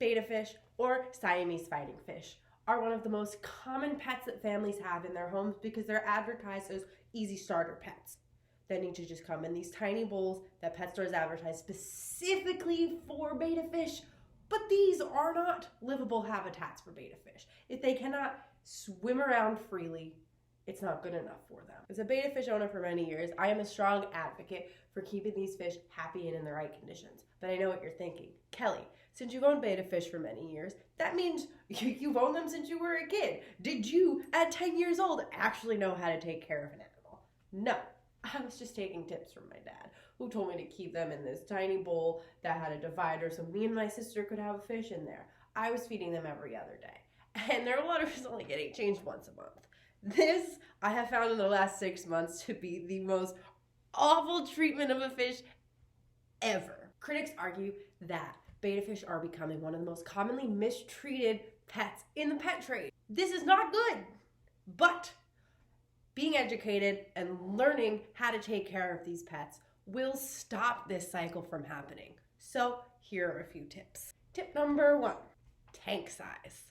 Betta fish, or Siamese fighting fish, are one of the most common pets that families have in their homes because they're advertised as easy starter pets that need to just come in these tiny bowls that pet stores advertise specifically for betta fish. But these are not livable habitats for betta fish. If they cannot swim around freely, it's not good enough for them. As a betta fish owner for many years, I am a strong advocate for keeping these fish happy and in the right conditions. But I know what you're thinking. Kelly, since you've owned betta fish for many years, that means you've owned them since you were a kid. Did you, at 10 years old, actually know how to take care of an animal? No. I was just taking tips from my dad, who told me to keep them in this tiny bowl that had a divider so me and my sister could have a fish in there. I was feeding them every other day, and their water was only getting changed once a month. This, I have found in the last 6 months to be the most awful treatment of a fish ever. Critics argue that betta fish are becoming one of the most commonly mistreated pets in the pet trade. This is not good, but being educated and learning how to take care of these pets will stop this cycle from happening. So here are a few tips. Tip number 1, tank size.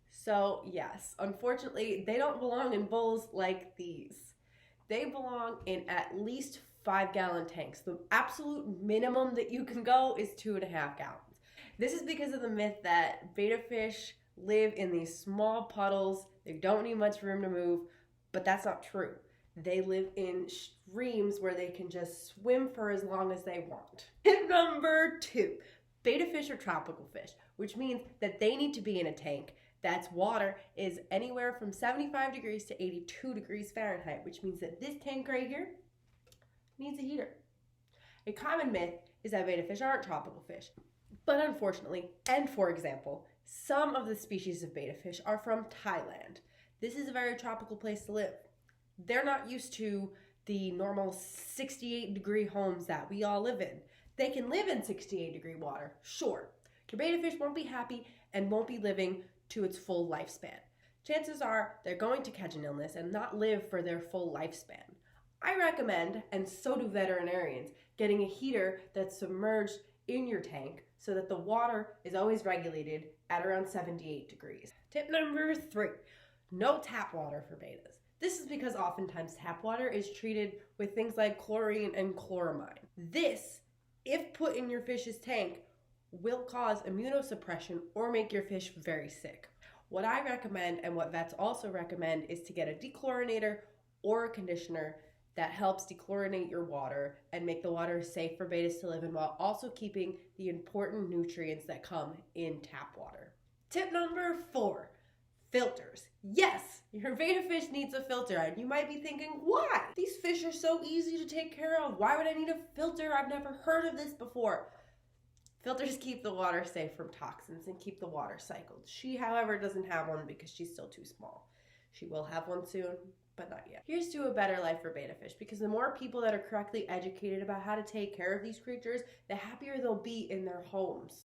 So yes, unfortunately, they don't belong in bowls like these. They belong in at least 5-gallon tanks. The absolute minimum that you can go is 2.5 gallons. This is because of the myth that betta fish live in these small puddles. They don't need much room to move. But that's not true. They live in streams where they can just swim for as long as they want. Tip number 2, betta fish are tropical fish, which means that they need to be in a tank that's water is anywhere from 75 degrees to 82 degrees Fahrenheit, which means that this tank right here needs a heater. A common myth is that betta fish aren't tropical fish, but unfortunately, and for example, some of the species of betta fish are from Thailand. This is a very tropical place to live. They're not used to the normal 68-degree homes that we all live in. They can live in 68-degree water, sure. Your betta fish won't be happy and won't be living to its full lifespan. Chances are they're going to catch an illness and not live for their full lifespan. I recommend, and so do veterinarians, getting a heater that's submerged in your tank so that the water is always regulated at around 78 degrees. Tip number 3. No tap water for bettas. This is because oftentimes tap water is treated with things like chlorine and chloramine. This, if put in your fish's tank, will cause immunosuppression or make your fish very sick. What I recommend, and what vets also recommend, is to get a dechlorinator or a conditioner that helps dechlorinate your water and make the water safe for bettas to live in while also keeping the important nutrients that come in tap water. Tip number 4. Filters. Yes, your betta fish needs a filter, and you might be thinking, why? These fish are so easy to take care of. Why would I need a filter? I've never heard of this before. Filters keep the water safe from toxins and keep the water cycled. She, however, doesn't have one because she's still too small. She will have one soon, but not yet. Here's to a better life for betta fish, because the more people that are correctly educated about how to take care of these creatures, the happier they'll be in their homes.